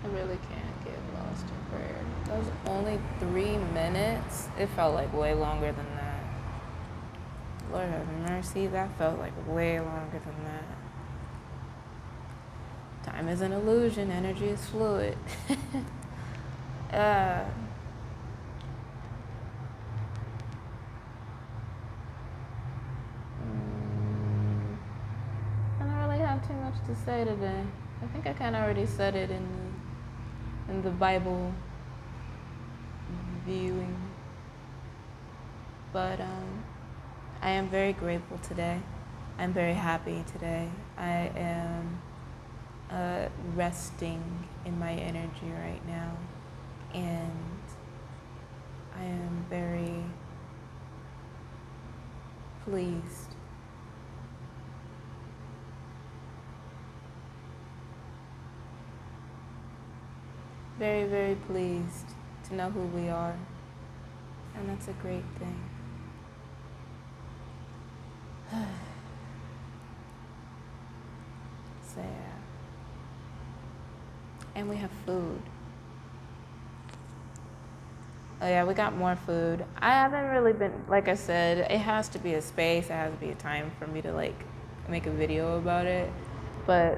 I really can't get lost in prayer. That was only 3 minutes. It felt like way longer than that. Lord have mercy, that felt like way longer than that. Time is an illusion, energy is fluid. uh, I don't really have too much to say today. I think I kind of already said it in the Bible viewing, but I am very grateful today. I'm very happy today. I am resting in my energy right now, and I am very pleased. Very, very pleased to know who we are, and that's a great thing. So yeah. And we have food. Oh yeah, we got more food. I haven't really been, like I said, it has to be a space, it has to be a time for me to like make a video about it. But,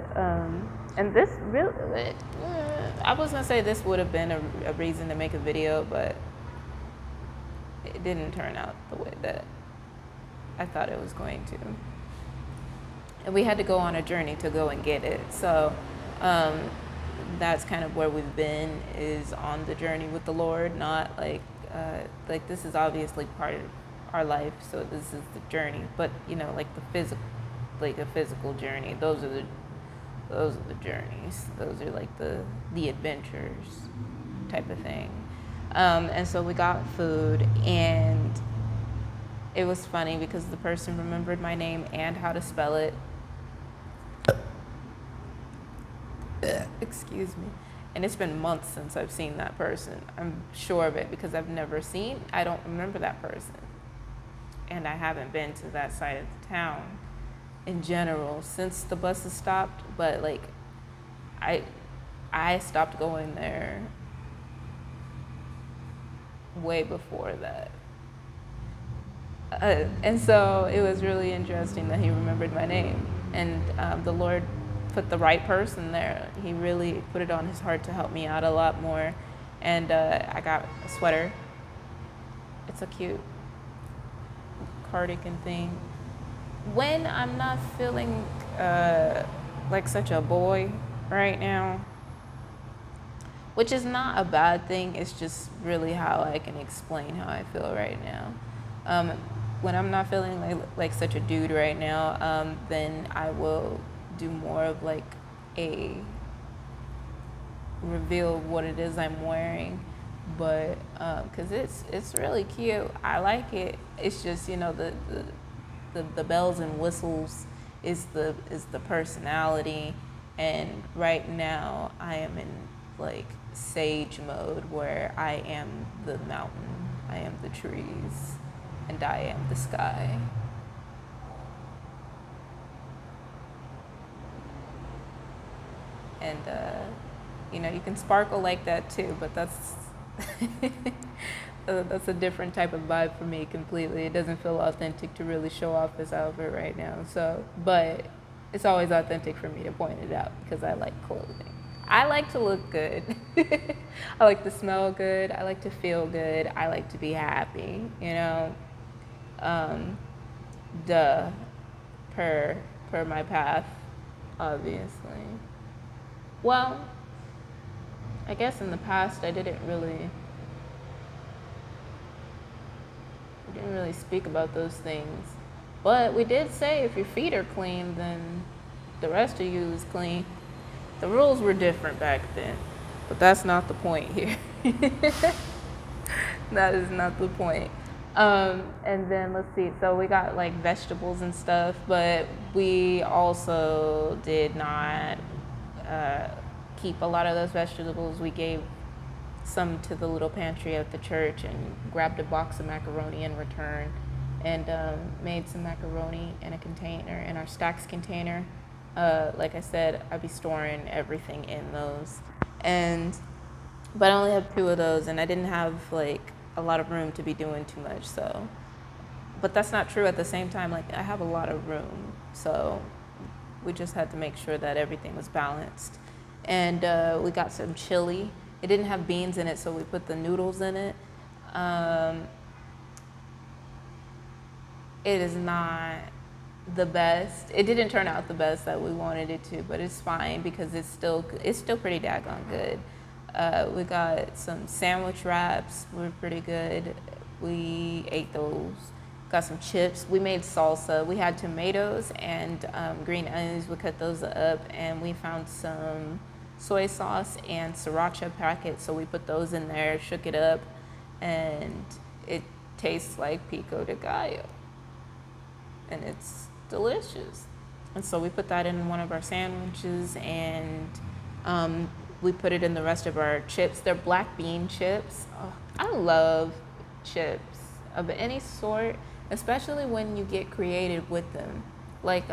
and this really, I was gonna say this would have been a reason to make a video, but it didn't turn out the way that I thought it was going to. And we had to go on a journey to go and get it. So, that's kind of where we've been, is on the journey with the Lord. Not like this is obviously part of our life, so this is the journey. But like the physical, like a physical journey. Those are the journeys. Those are like the adventures type of thing. And so we got food, and it was funny because the person remembered my name and how to spell it. Excuse me. And it's been months since I've seen that person. I'm sure of it because I don't remember that person. And I haven't been to that side of the town in general since the buses stopped. But like, I stopped going there way before that. And so it was really interesting that he remembered my name. And the Lord put the right person there. He really put it on his heart to help me out a lot more. And I got a sweater. It's a cute cardigan thing. When I'm not feeling like such a boy right now, which is not a bad thing, it's just really how I can explain how I feel right now. When I'm not feeling like such a dude right now, then I will do more of like a reveal of what it is I'm wearing, but because it's really cute. I like it. It's just the bells and whistles is the personality, and right now I am in like sage mode where I am the mountain, I am the trees, and I am the sky. And you can sparkle like that too, but that's that's a different type of vibe for me completely. It doesn't feel authentic to really show off this outfit right now. So, but it's always authentic for me to point it out because I like clothing. I like to look good. I like to smell good. I like to feel good. I like to be happy, duh, per my path, obviously. Well, I guess in the past I didn't really speak about those things. But we did say if your feet are clean, then the rest of you is clean. The rules were different back then, but that's not the point here. That is not the point. And then let's see, so we got like vegetables and stuff, but we also did not keep a lot of those vegetables. We gave some to the little pantry at the church and grabbed a box of macaroni in return, and made some macaroni in a container, in our stacks container. Like I said, I'd be storing everything in those, but I only have 2 of those, and I didn't have like a lot of room to be doing too much. So, but that's not true at the same time. Like I have a lot of room, so we just had to make sure that everything was balanced. And we got some chili. It didn't have beans in it, so we put the noodles in it. It is not the best. It didn't turn out the best that we wanted it to, but it's fine because it's still pretty daggone good. We got some sandwich wraps. Were pretty good. We ate those. Got some chips. We made salsa. We had tomatoes and green onions. We cut those up, and we found some soy sauce and sriracha packets, so we put those in there, shook it up, and it tastes like pico de gallo, and it's delicious. And so we put that in one of our sandwiches, and we put it in the rest of our chips. They're black bean chips. Oh, I love chips of any sort, especially when you get creative with them, like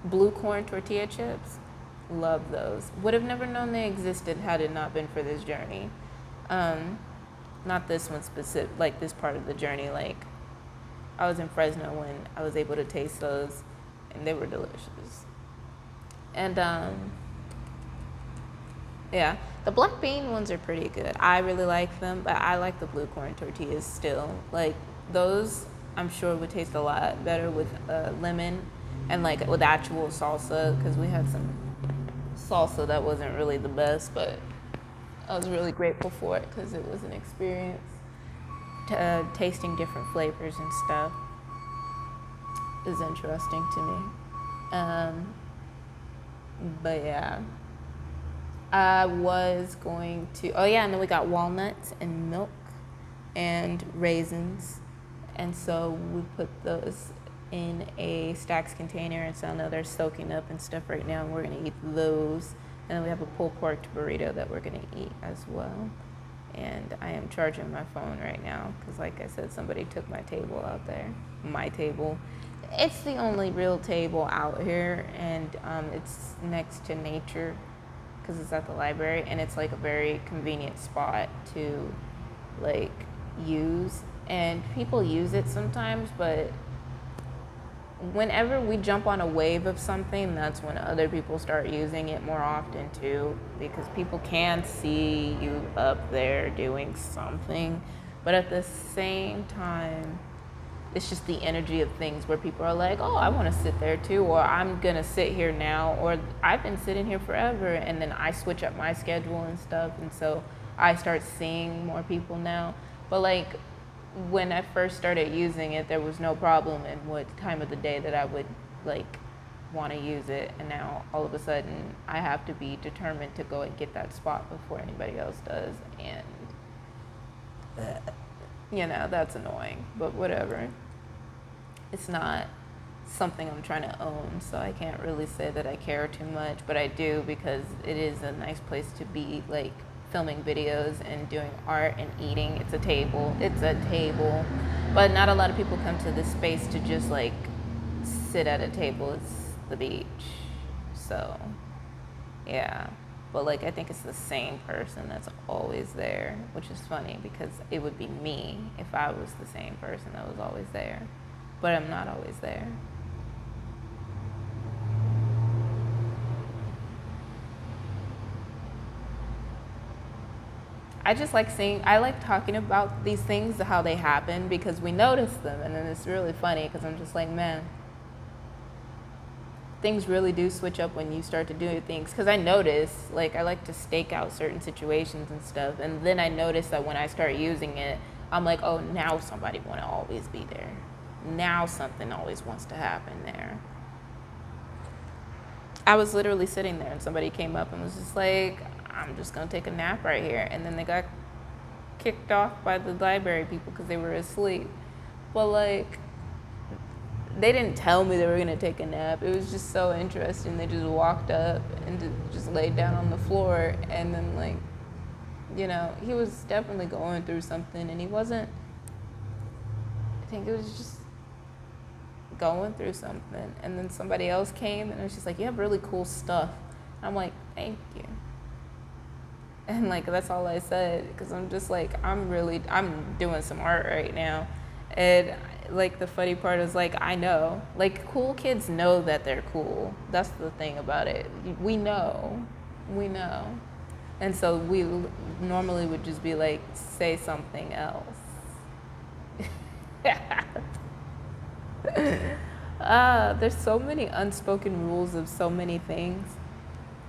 blue corn tortilla chips. Love those. Would have never known they existed had it not been for this journey. Not this one specific, like this part of the journey. Like I was in Fresno when I was able to taste those, and they were delicious. And yeah, the black bean ones are pretty good. I really like them, but I like the blue corn tortillas still. Like those, I'm sure would taste a lot better with lemon and like with actual salsa, because we had some salsa that wasn't really the best, but I was really grateful for it because it was an experience. Tasting different flavors and stuff is interesting to me. But yeah, I was going to, oh yeah, and then we got walnuts and milk and raisins. And so we put those in a Stax container, and so I know they're soaking up and stuff right now, and we're gonna eat those. And then we have a pulled pork burrito that we're gonna eat as well. And I am charging my phone right now because, like I said, somebody took my table out there. My table. It's the only real table out here, and it's next to nature because it's at the library, and it's like a very convenient spot to like use. And people use it sometimes, but whenever we jump on a wave of something, that's when other people start using it more often too, because people can see you up there doing something. But at the same time, it's just the energy of things where people are like, oh, I want to sit there too, or I'm going to sit here now, or I've been sitting here forever, and then I switch up my schedule and stuff, and so I start seeing more people now. But like, when I first started using it, there was no problem in what time of the day that I would like want to use it, and now all of a sudden I have to be determined to go and get that spot before anybody else does, and you know, that's annoying, but whatever. It's not something I'm trying to own, so I can't really say that I care too much, but I do because it is a nice place to be, like filming videos and doing art and eating. It's a table, but not a lot of people come to this space to just like sit at a table. It's the beach, so yeah. But like, I think it's the same person that's always there, which is funny because it would be me if I was the same person that was always there, but I'm not always there. I just like I like talking about these things, how they happen, because we notice them, and then it's really funny because I'm just like, man, things really do switch up when you start to do things. Because I notice, like, I like to stake out certain situations and stuff, and then I notice that when I start using it, I'm like, oh, now somebody want to always be there. Now something always wants to happen there. I was literally sitting there, and somebody came up and was just like, I'm just gonna take a nap right here, and then they got kicked off by the library people because they were asleep. But like, they didn't tell me they were gonna take a nap. It was just so interesting. They just walked up and just laid down on the floor, and then like, you know, he was definitely going through something, and he wasn't, I think it was just going through something. And then somebody else came and it was just like, you have really cool stuff. I'm like, thank you. And like, that's all I said, because I'm just like, I'm doing some art right now. And like, the funny part is like, I know, like, cool kids know that they're cool. That's the thing about it. We know. And so we normally would just be like, say something else. There's so many unspoken rules of so many things.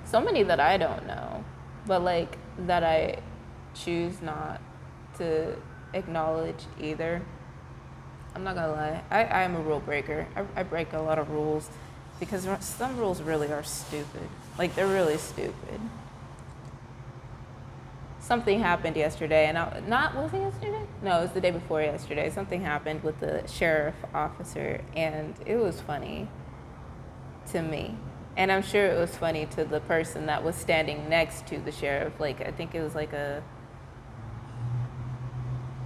So many that I don't know, but like, that I choose not to acknowledge either. I'm not gonna lie, I am a rule breaker. I break a lot of rules because some rules really are stupid. Like, they're really stupid. Something happened yesterday, and was it yesterday? No, it was the day before yesterday. Something happened with the sheriff officer, and it was funny to me. And I'm sure it was funny to the person that was standing next to the sheriff. Like, I think it was like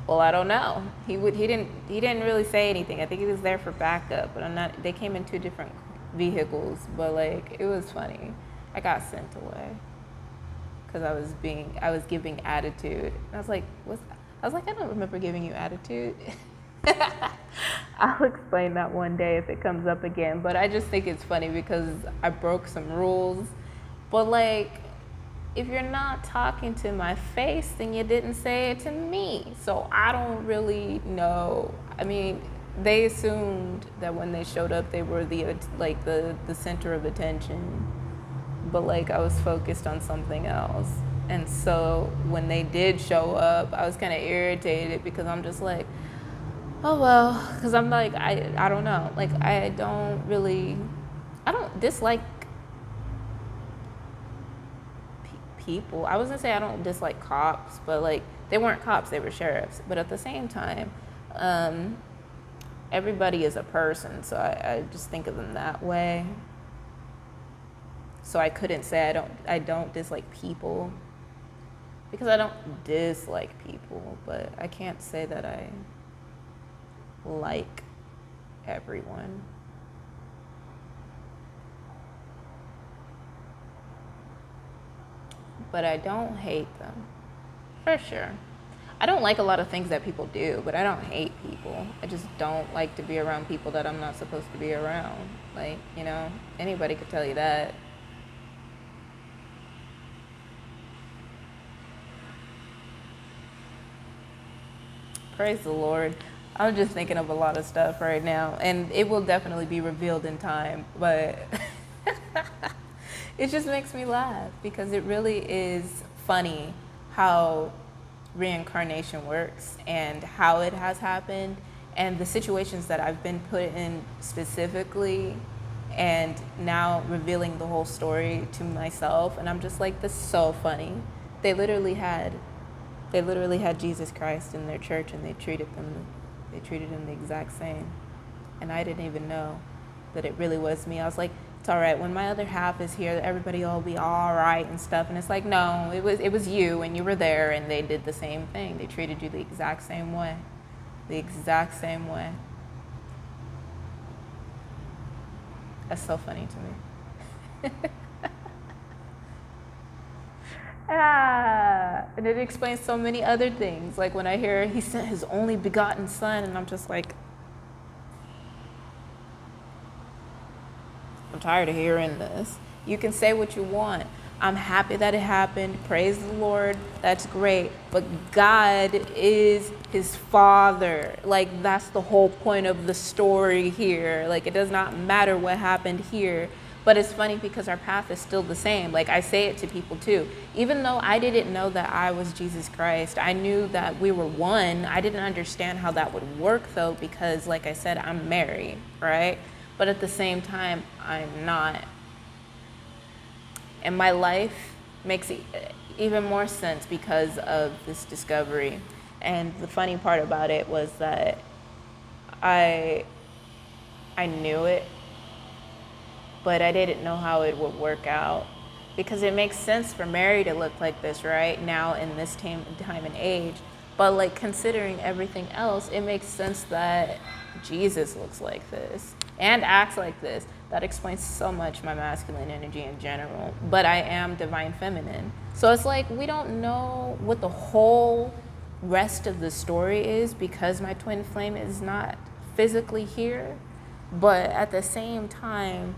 well, I don't know. He didn't really say anything. I think he was there for backup, but they came in two different vehicles, but like, it was funny. I got sent away because I was giving attitude. And I was like, I don't remember giving you attitude. I'll explain that one day if it comes up again, but I just think it's funny because I broke some rules. But like, if you're not talking to my face, then you didn't say it to me. So I don't really know. I mean, they assumed that when they showed up, they were the center of attention. but like I was focused on something else. And so when they did show up, I was kind of irritated because I'm just like, oh well, because I'm like, I don't know. Like, I don't dislike people. I was gonna say I don't dislike cops, but like, they weren't cops, they were sheriffs. But at the same time, everybody is a person, so I just think of them that way. So I couldn't say I don't dislike people, because I don't dislike people, but I can't say that I like everyone. But I don't hate them, for sure. I don't like a lot of things that people do, but I don't hate people. I just don't like to be around people that I'm not supposed to be around. Like, anybody could tell you that. Praise the Lord. I'm just thinking of a lot of stuff right now, and it will definitely be revealed in time, but it just makes me laugh because it really is funny how reincarnation works and how it has happened and the situations that I've been put in specifically, and now revealing the whole story to myself, and I'm just like, this is so funny. They literally had Jesus Christ in their church, and they treated him the exact same. And I didn't even know that it really was me. I was like, it's all right. When my other half is here, everybody will be all right and stuff. And it's like, no, it was you, and you were there, and they did the same thing. They treated you the exact same way. The exact same way. That's so funny to me. And it explains so many other things. Like when I hear he sent his only begotten son, and I'm just like, I'm tired of hearing this. You can say what you want. I'm happy that it happened. Praise the Lord. That's great. But God is his father. Like, that's the whole point of the story here. Like, it does not matter what happened here. But it's funny because our path is still the same. Like, I say it to people too. Even though I didn't know that I was Jesus Christ, I knew that we were one. I didn't understand how that would work though, because like I said, I'm married, right? But at the same time, I'm not. And my life makes even more sense because of this discovery. And the funny part about it was that I knew it, but I didn't know how it would work out, because it makes sense for Mary to look like this right now in this time and age. But like, considering everything else, it makes sense that Jesus looks like this and acts like this. That explains so much my masculine energy in general. But I am divine feminine. So it's like, we don't know what the whole rest of the story is because my twin flame is not physically here. But at the same time,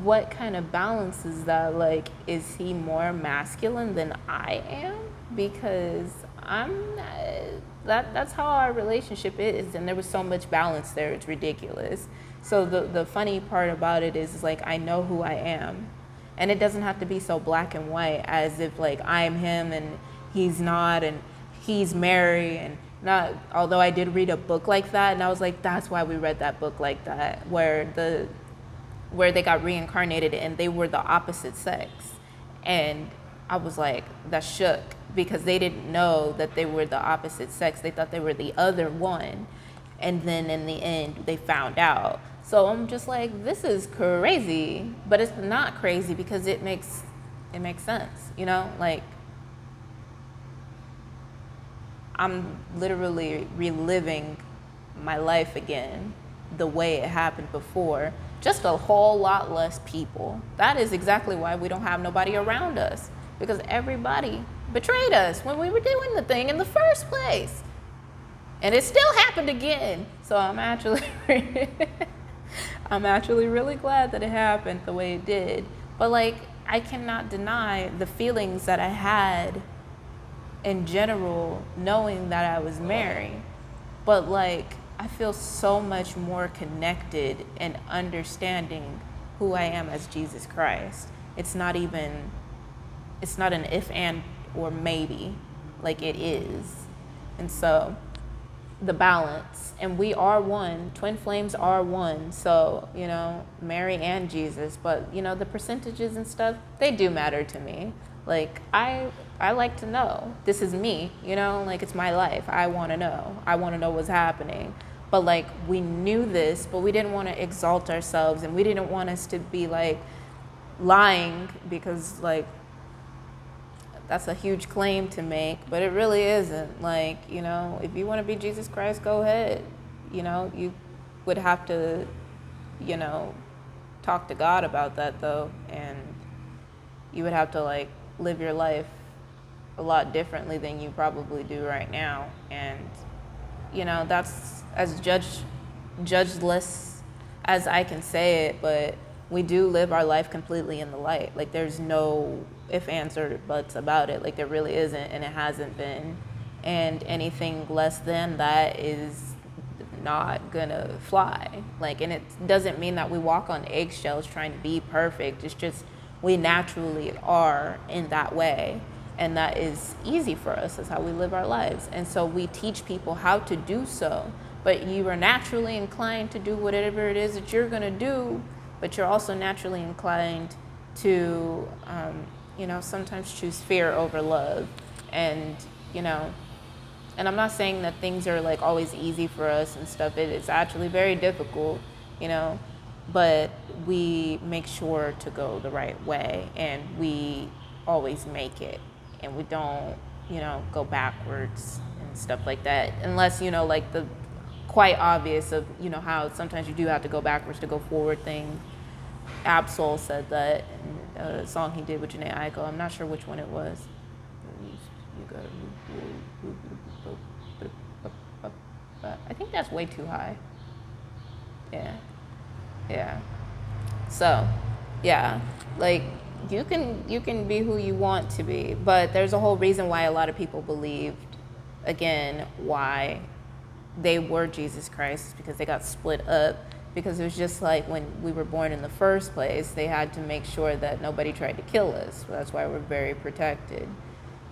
what kind of balance is that? Like, is he more masculine than I am? Because that's how our relationship is, and there was so much balance there, it's ridiculous. So the funny part about it is like, I know who I am, and it doesn't have to be so black and white as if like I'm him and he's not, and he's Mary and not. Although I did read a book like that, and I was like, that's why we read that book like that, where they got reincarnated and they were the opposite sex. And I was like, that shook, because they didn't know that they were the opposite sex. They thought they were the other one. And then in the end, they found out. So I'm just like, this is crazy. But it's not crazy because it makes sense, Like, I'm literally reliving my life again the way it happened before. Just a whole lot less people. That is exactly why we don't have nobody around us, because everybody betrayed us when we were doing the thing in the first place. And it still happened again. So I'm actually really glad that it happened the way it did. But like, I cannot deny the feelings that I had in general, knowing that I was married. But like, I feel so much more connected and understanding who I am as Jesus Christ. It's not an if and or maybe, like it is. And so the balance, and we are one, twin flames are one. So, Mary and Jesus, but the percentages and stuff, they do matter to me. Like I like to know this is me, like it's my life. I want to know what's happening. But like we knew this, but we didn't want to exalt ourselves, and we didn't want us to be like lying, because like that's a huge claim to make, but it really isn't. Like, if you want to be Jesus Christ, go ahead. You would have to, talk to God about that though, and you would have to like live your life a lot differently than you probably do right now. And, that's as judgeless as I can say it, but we do live our life completely in the light. Like there's no if, ands, or buts about it. Like there really isn't, and it hasn't been. And anything less than that is not gonna fly. Like, and it doesn't mean that we walk on eggshells trying to be perfect. It's just we naturally are in that way. And that is easy for us. That's how we live our lives. And so we teach people how to do so. But you are naturally inclined to do whatever it is that you're gonna do, but you're also naturally inclined to, sometimes choose fear over love. And, and I'm not saying that things are like always easy for us and stuff. It is actually very difficult, but we make sure to go the right way, and we always make it, and we don't, go backwards and stuff like that, unless, like the quite obvious of, how sometimes you do have to go backwards to go forward thing. Absol said that in a song he did with Janae Aiko. I'm not sure which one it was. You gotta move forward. I think that's way too high. Yeah. So, yeah, like you can be who you want to be, but there's a whole reason why a lot of people believed, again, why they were Jesus Christ, because they got split up. Because it was just like when we were born in the first place, they had to make sure that nobody tried to kill us. That's why we're very protected.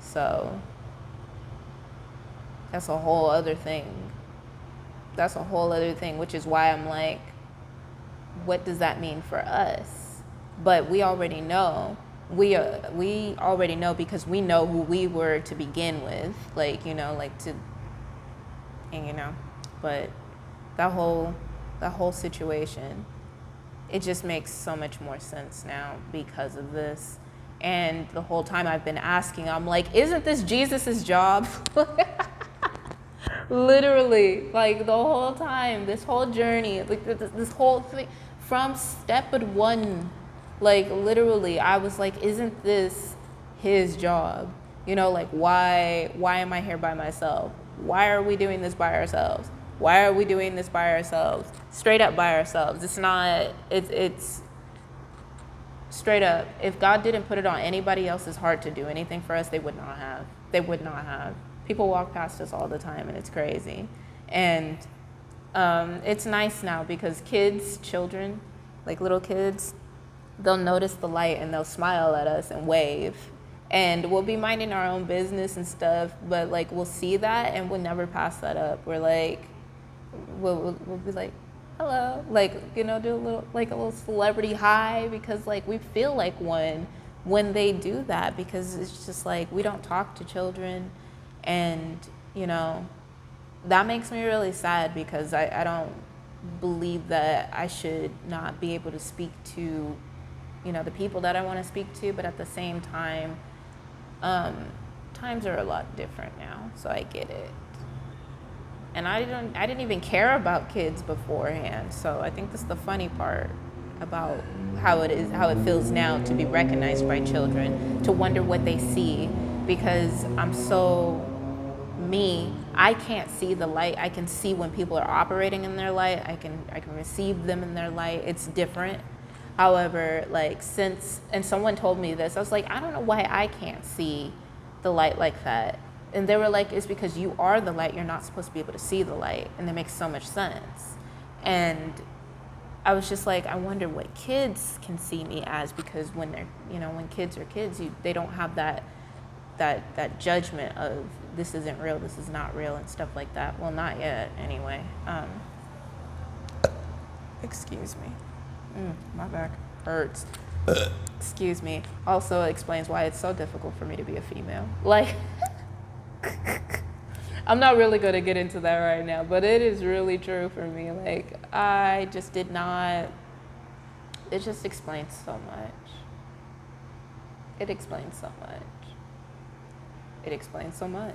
So that's a whole other thing. Which is why I'm like, what does that mean for us? But we already know. We already know, because we know who we were to begin with. But that whole situation, it just makes so much more sense now because of this. And the whole time I've been asking, I'm like, isn't this Jesus's job? Literally, like the whole time, this whole journey, like this whole thing, from step one, like literally, I was like, isn't this his job? Like why am I here by myself? Why are we doing this by ourselves? Why are we doing this by ourselves? Straight up by ourselves. It's straight up. If God didn't put it on anybody else's heart to do anything for us, they would not have. People walk past us all the time, and it's crazy. And it's nice now, because children, like little kids, they'll notice the light and they'll smile at us and wave. And we'll be minding our own business and stuff, but like we'll see that and we'll never pass that up. We're like, we'll be like, hello, like, do a little celebrity hi, because like we feel like one when they do that, because it's just like we don't talk to children. And that makes me really sad, because I don't believe that I should not be able to speak to the people that I want to speak to, but at the same time, times are a lot different now, so I get it. And I didn't even care about kids beforehand, so I think that's the funny part about how it feels now to be recognized by children, to wonder what they see, because I'm so me. I can't see the light. I can see when people are operating in their light. I can receive them in their light. It's different. However, and someone told me this, I was like, I don't know why I can't see the light like that. And they were like, it's because you are the light. You're not supposed to be able to see the light. And that makes so much sense. And I was just like, I wonder what kids can see me as, because when they're, when kids are kids, they don't have that judgment of this isn't real, this is not real, and stuff like that. Well, not yet, anyway. Excuse me. My back hurts. Excuse me. Also explains why it's so difficult for me to be a female. Like, I'm not really going to get into that right now, but it is really true for me. Like, I just did not, it just explains so much. It explains so much. It explains so much.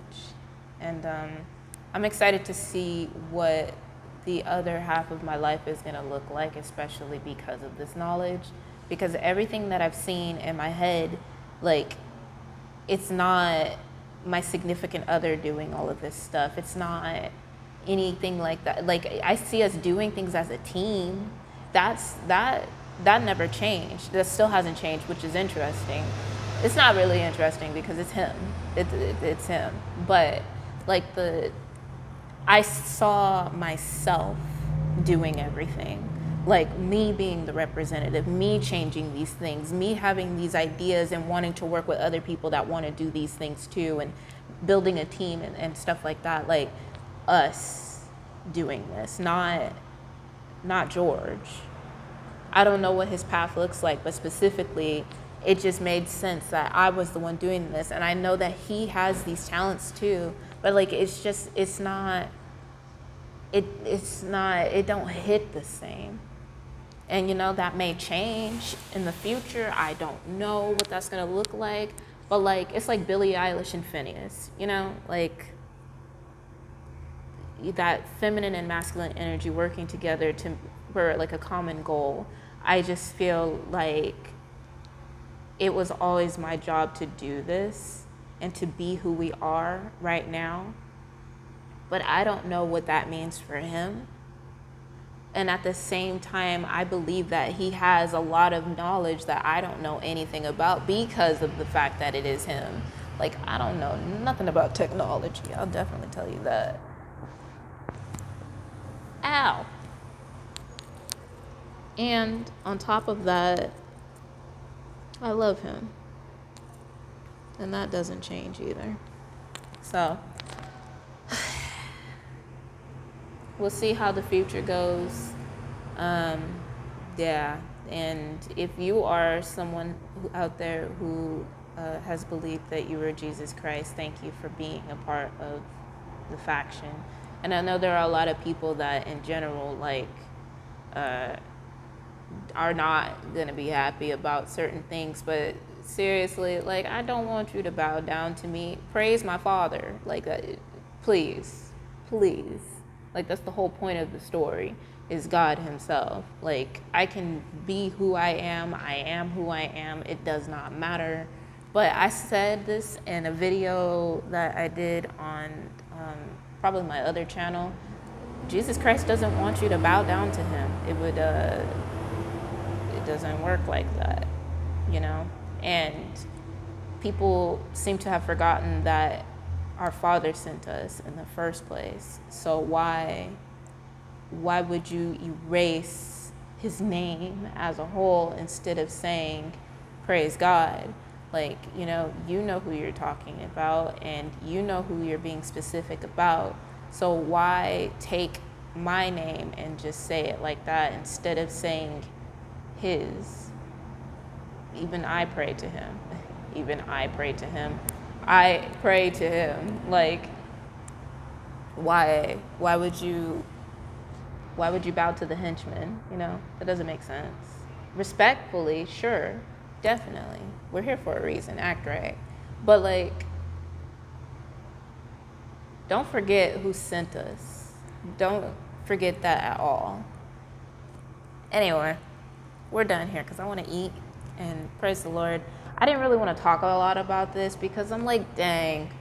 And I'm excited to see what the other half of my life is going to look like, especially because of this knowledge. Because everything that I've seen in my head, like, it's not my significant other doing all of this stuff. It's not anything like that. Like, I see us doing things as a team. That never changed. That still hasn't changed, which is interesting. It's not really interesting because it's him. It's him. But like I saw myself doing everything. Like, me being the representative, me changing these things, me having these ideas and wanting to work with other people that want to do these things too, and building a team and stuff like that. Like, us doing this, not George. I don't know what his path looks like, but specifically, it just made sense that I was the one doing this. And I know that he has these talents too, but like, it don't hit the same. And that may change in the future. I don't know what that's gonna look like, but like, it's like Billie Eilish and Phineas, like that feminine and masculine energy working together for like a common goal. I just feel like it was always my job to do this and to be who we are right now. But I don't know what that means for him. And at the same time, I believe that he has a lot of knowledge that I don't know anything about because of the fact that it is him. Like, I don't know nothing about technology. I'll definitely tell you that. Ow. And on top of that, I love him. And that doesn't change either. So, we'll see how the future goes. Yeah, and if you are someone out there who has believed that you were Jesus Christ, thank you for being a part of the faction. And I know there are a lot of people that in general, like, are not going to be happy about certain things, but seriously, like, I don't want you to bow down to me. Praise my Father. Like, please. Like, that's the whole point of the story, is God himself. Like, I can be who I am who I am, it does not matter. But I said this in a video that I did on probably my other channel. Jesus Christ doesn't want you to bow down to him. It doesn't work like that, And people seem to have forgotten that our Father sent us in the first place. So why would you erase his name as a whole instead of saying, praise God? Like, you know who you're talking about, and you know who you're being specific about. So why take my name and just say it like that instead of saying his? Even I pray to him. I pray to him. Like, why would you bow to the henchman? That doesn't make sense. Respectfully, sure, definitely. We're here for a reason, act right. But like, don't forget who sent us. Don't forget that at all. Anyway, we're done here because I want to eat, and praise the Lord. I didn't really want to talk a lot about this because I'm like, dang.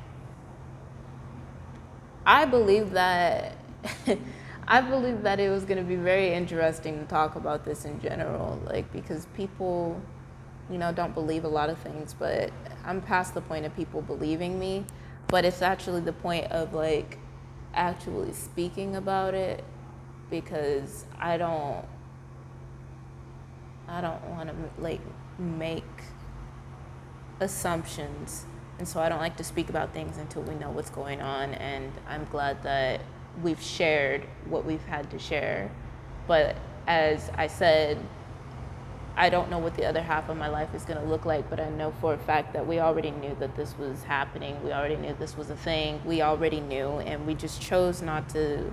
I believe that it was going to be very interesting to talk about this in general, like, because people, don't believe a lot of things, but I'm past the point of people believing me. But it's actually the point of like actually speaking about it, because I don't I don't want to like make assumptions, and so I don't like to speak about things until we know what's going on. And I'm glad that we've shared what we've had to share. But as I said, I don't know what the other half of my life is going to look like, but I know for a fact that we already knew that this was happening. We already knew this was a thing. We already knew, and we just chose not to.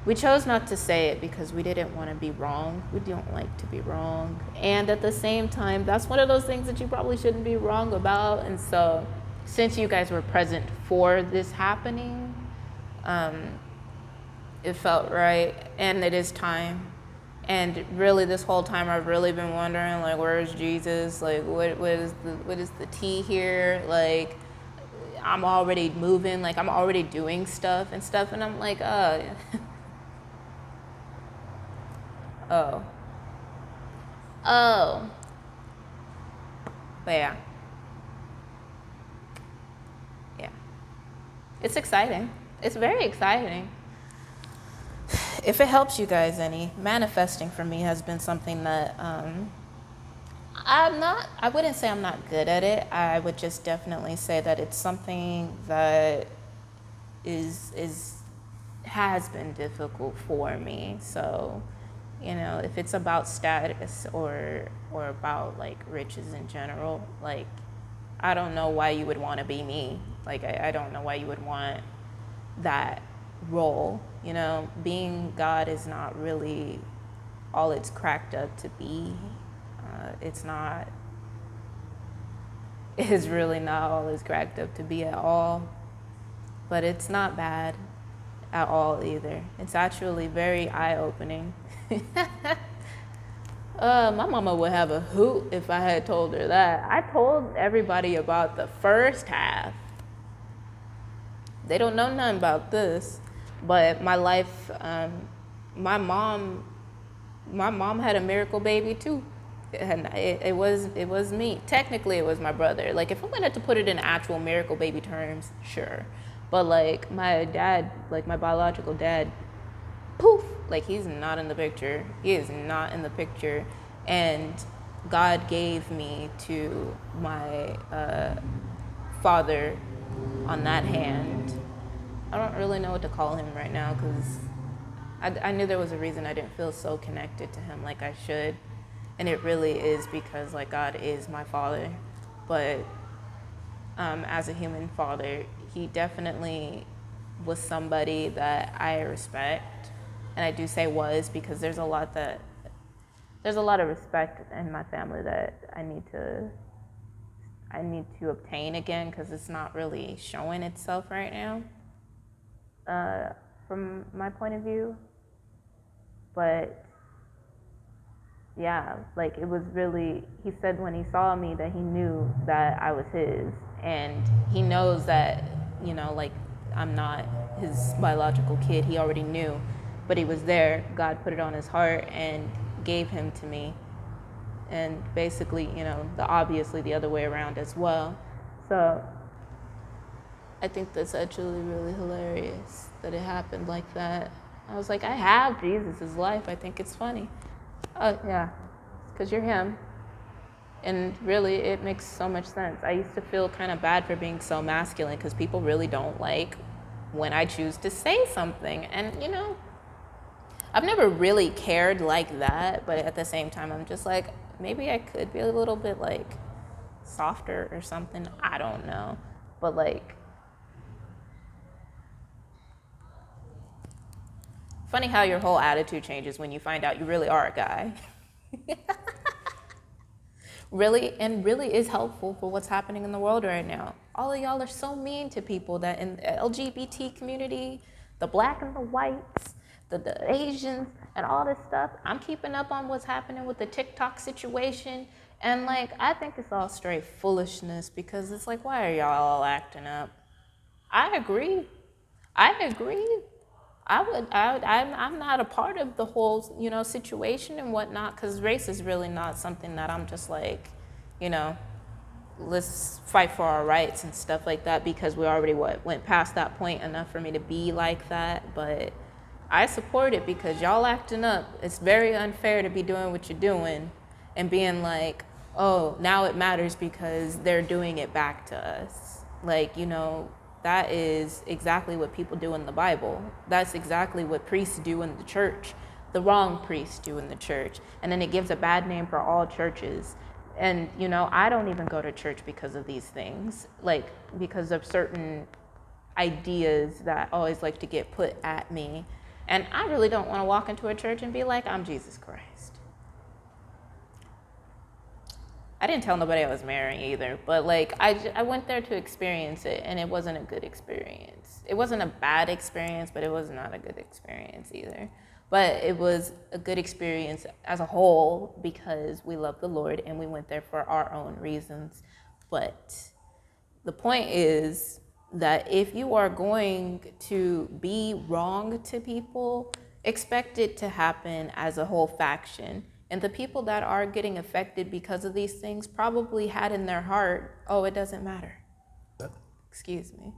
We chose not to say it because we didn't want to be wrong. We don't like to be wrong. And at the same time, that's one of those things that you probably shouldn't be wrong about. And so, since you guys were present for this happening, it felt right, and it is time. And really, this whole time, I've really been wondering, like, where's Jesus? Like, what is the tea here? Like, I'm already moving, like, I'm already doing stuff, and I'm like, oh, oh, but yeah, it's exciting. It's very exciting. If it helps you guys any, manifesting for me has been something that I wouldn't say I'm not good at it. I would just definitely say that it's something that has been difficult for me. So, if it's about status or about like riches in general, like, I don't know why you would want to be me. Like, I don't know why you would want that role. Being God is not really all it's cracked up to be. It's not. It's really not all it's cracked up to be at all. But it's not bad at all either. It's actually very eye-opening. My mama would have a hoot if I had told her that. I told everybody about the first half. They don't know nothing about this. But my life, my mom had a miracle baby too. And it was me. Technically, it was my brother. Like, if I'm gonna have to put it in actual miracle baby terms, sure. But like my dad, like my biological dad, poof, like he's not in the picture. He is not in the picture. And God gave me to my father on that hand. I don't really know what to call him right now because I knew there was a reason I didn't feel so connected to him like I should. And it really is because, like, God is my father. But as a human father, he definitely was somebody that I respect. And I do say was because there's a lot of respect in my family that I need to obtain again because it's not really showing itself right now from my point of view. But yeah, like it was really, he said when he saw me that he knew that I was his, and he knows that, like I'm not his biological kid. He already knew, but he was there. God put it on his heart and gave him to me. And basically, obviously the other way around as well. So I think that's actually really hilarious that it happened like that. I was like, I have Jesus' life. I think it's funny. Oh, yeah, because you're him. And really, it makes so much sense. I used to feel kind of bad for being so masculine because people really don't like when I choose to say something. And, I've never really cared like that. But at the same time, I'm just like, maybe I could be a little bit like softer or something. I don't know. But like, funny how your whole attitude changes when you find out you really are a guy. really is helpful for what's happening in the world right now. All of y'all are so mean to people that in the LGBT community, the black and the whites, the Asians, and all this stuff. I'm keeping up on what's happening with the TikTok situation. And like, I think it's all straight foolishness because it's like, why are y'all all acting up? I agree. I'm not a part of the whole, situation and whatnot, because race is really not something that I'm just like, let's fight for our rights and stuff like that, because we already went past that point enough for me to be like that. But I support it because y'all acting up. It's very unfair to be doing what you're doing, and being like, oh, now it matters because they're doing it back to us. Like, that is exactly what people do in the Bible. That's exactly what priests do in the church. The wrong priests do in the church. And then it gives a bad name for all churches. And, I don't even go to church because of these things, like because of certain ideas that always like to get put at me. And I really don't want to walk into a church and be like, I'm Jesus Christ. I didn't tell nobody I was marrying either, but like I went there to experience it, and it wasn't a good experience. It wasn't a bad experience, but it was not a good experience either. But it was a good experience as a whole because we love the Lord and we went there for our own reasons. But the point is that if you are going to be wrong to people, expect it to happen as a whole faction. And the people that are getting affected because of these things probably had in their heart, oh, it doesn't matter. Excuse me.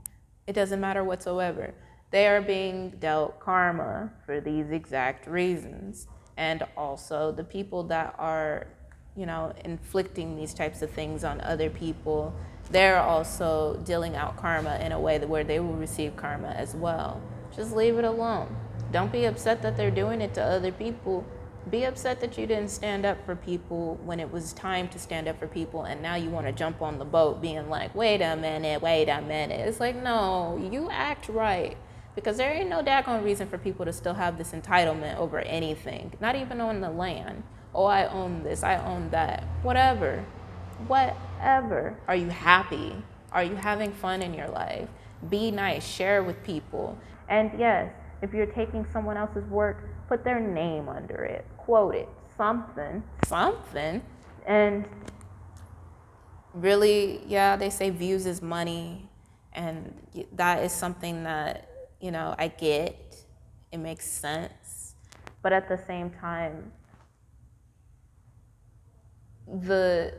It doesn't matter whatsoever. They are being dealt karma for these exact reasons. And also the people that are, inflicting these types of things on other people, they're also dealing out karma in a way where they will receive karma as well. Just leave it alone. Don't be upset that they're doing it to other people. Be upset that you didn't stand up for people when it was time to stand up for people, and now you want to jump on the boat being like, wait a minute. It's like, no, you act right. Because there ain't no daggone reason for people to still have this entitlement over anything, not even on the land. Oh, I own this, I own that, whatever. Are you happy? Are you having fun in your life? Be nice, share with people. And yes, if you're taking someone else's work, put their name under it, quote it, something. And really, yeah, they say views is money. And that is something that, I get. It makes sense. But at the same time, the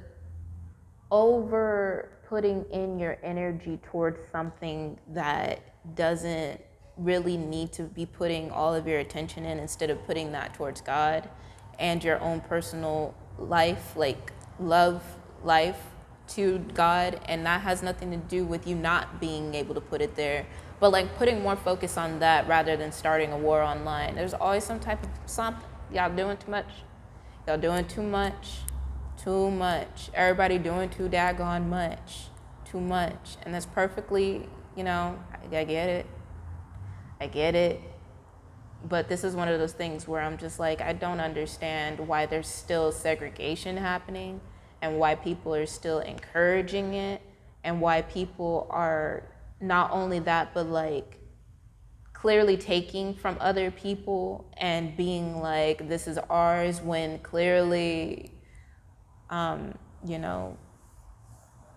over putting in your energy towards something that doesn't really need to be putting all of your attention in, instead of putting that towards God and your own personal life, like love life to God. And that has nothing to do with you not being able to put it there, but like putting more focus on that rather than starting a war online. There's always some type of something. Y'all doing too much. Too much. Everybody doing too daggone much. Too much. And that's perfectly, I get it. But this is one of those things where I'm just like, I don't understand why there's still segregation happening, and why people are still encouraging it, and why people are not only that, but like clearly taking from other people and being like, this is ours, when clearly, I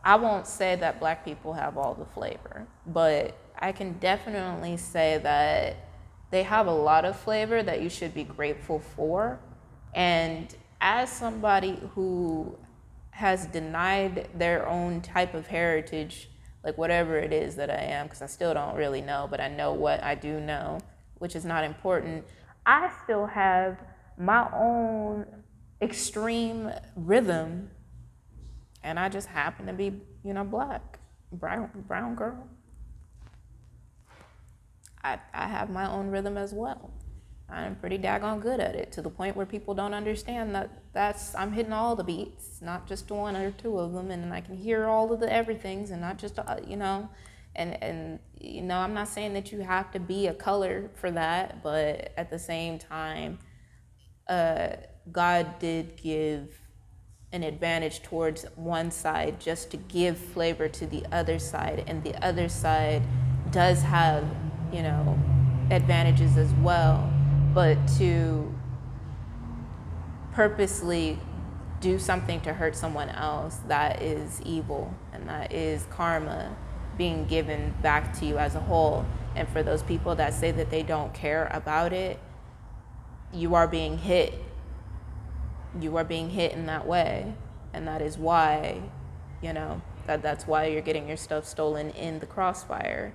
won't say that Black people have all the flavor, but I can definitely say that they have a lot of flavor that you should be grateful for. And as somebody who has denied their own type of heritage, like whatever it is that I am, because I still don't really know, but I know what I do know, which is not important, I still have my own extreme rhythm, and I just happen to be, Black, brown girl. I have my own rhythm as well. I'm pretty daggone good at it, to the point where people don't understand that I'm hitting all the beats, not just one or two of them, and I can hear all of the everythings, and not just, and I'm not saying that you have to be a color for that, but at the same time, God did give an advantage towards one side just to give flavor to the other side, and the other side does have, advantages as well, but to purposely do something to hurt someone else, that is evil, and that is karma being given back to you as a whole. And for those people that say that they don't care about it, you are being hit. You are being hit in that way, and that is why, that's why you're getting your stuff stolen in the crossfire,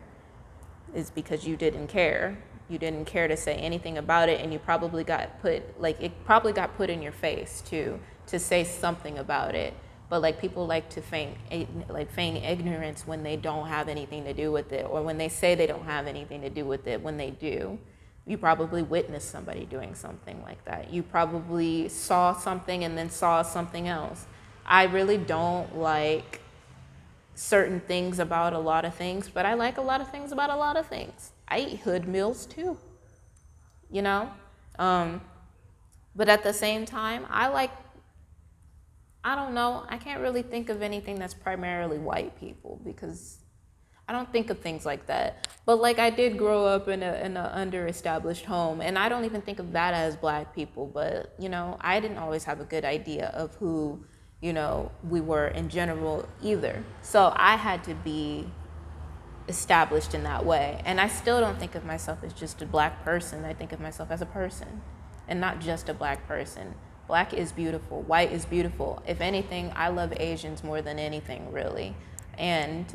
is because you didn't care. You didn't care to say anything about it, and you probably got put, it probably got put in your face too. to say something about it. But like people like to feign ignorance when they don't have anything to do with it, or when they say they don't have anything to do with it when they do. You probably witnessed somebody doing something like that. You probably saw something and then saw something else. I really don't like certain things about a lot of things, but I like a lot of things about a lot of things. I eat hood meals too, you know? But at the same time, I don't know, I can't really think of anything that's primarily white people because I don't think of things like that. But like I did grow up in a under-established home, and I don't even think of that as black people. But you know, I didn't always have a good idea of who, you know, we were in general either. So I had to be established in that way. And I still don't think of myself as just a black person. I think of myself as a person, and not just a black person. Black is beautiful. White is beautiful. If anything, I love Asians more than anything, really. And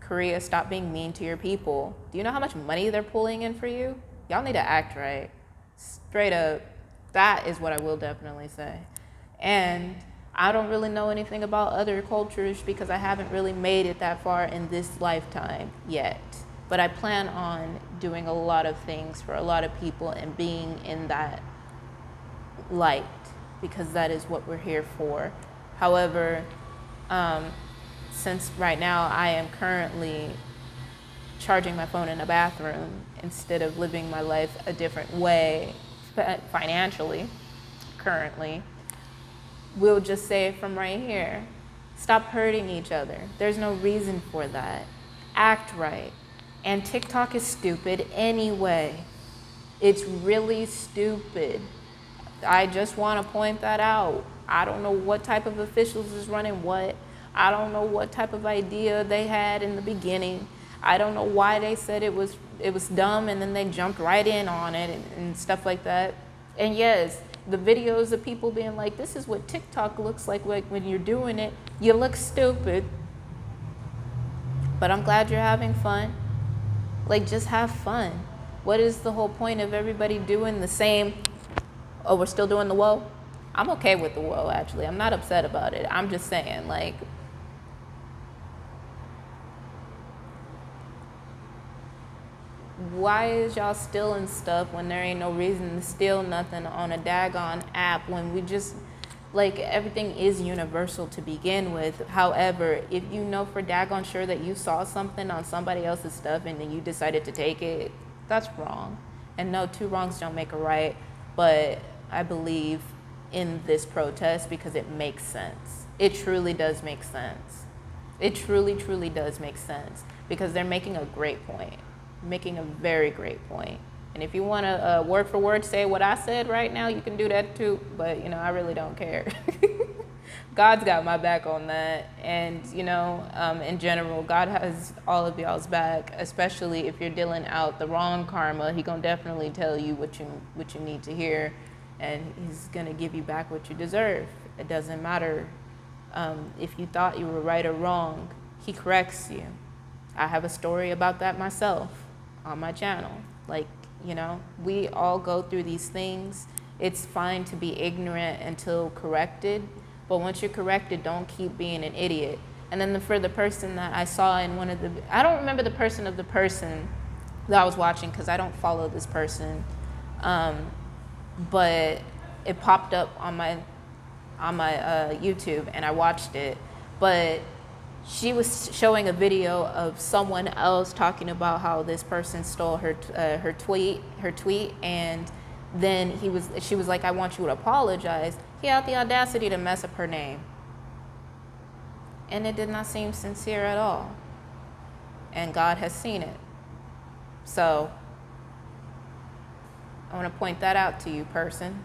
Korea, stop being mean to your people. Do you know how much money they're pulling in for you? Y'all need to act right. Straight up. That is what I will definitely say. And I don't really know anything about other cultures because I haven't really made it that far in this lifetime yet. But I plan on doing a lot of things for a lot of people and being in that light because that is what we're here for. However, since right now I am currently charging my phone in a bathroom instead of living my life a different way financially currently, we'll just say it from right here. Stop hurting each other. There's no reason for that. Act right. And TikTok is stupid anyway. It's really stupid. I just want to point that out. I don't know what type of officials is running what. I don't know what type of idea they had in the beginning. I don't know why they said it was dumb and then they jumped right in on it and stuff like that. And yes, the videos of people being like, this is what TikTok looks like when you're doing it. You look stupid. But I'm glad you're having fun. Like, just have fun. What is the whole point of everybody doing the same? Oh, we're still doing the whoa? I'm okay with the whoa, actually. I'm not upset about it. I'm just saying, like, why is y'all stealing stuff when there ain't no reason to steal nothing on a daggone app when we just, like, everything is universal to begin with. However, if you know for daggone sure that you saw something on somebody else's stuff and then you decided to take it, that's wrong. And no, two wrongs don't make a right, but I believe in this protest because it makes sense. It truly does make sense. It truly, truly does make sense because they're making a great point. Making a very great point. And if you want to word for word say what I said right now, you can do that too. But, you know, I really don't care. God's got my back on that. And, you know, in general, God has all of y'all's back, especially if you're dealing out the wrong karma. He gonna definitely tell you what you need to hear. And he's gonna give you back what you deserve. It doesn't matter if you thought you were right or wrong. He corrects you. I have a story about that myself on my channel. Like, you know, we all go through these things. It's fine to be ignorant until corrected, but once you're corrected, don't keep being an idiot. And then for the person that I saw in one of the, I don't remember the person that I was watching because I don't follow this person, but it popped up on my YouTube and I watched it. But she was showing a video of someone else talking about how this person stole her tweet, and then she was like, I want you to apologize. He had the audacity to mess up her name. And it did not seem sincere at all. And God has seen it. So I want to point that out to you, person.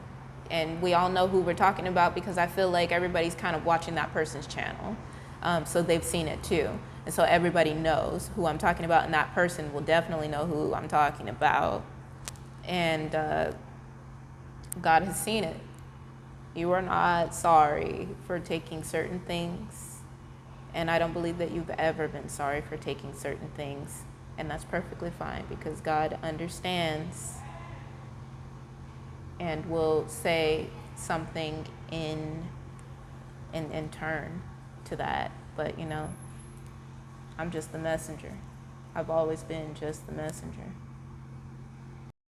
And we all know who we're talking about because I feel like everybody's kind of watching that person's channel. So they've seen it too. And so everybody knows who I'm talking about, and that person will definitely know who I'm talking about. And God has seen it. You are not sorry for taking certain things. And I don't believe that you've ever been sorry for taking certain things. And that's perfectly fine because God understands and will say something in and turn to that. But I'm just the messenger. I've always been just the messenger.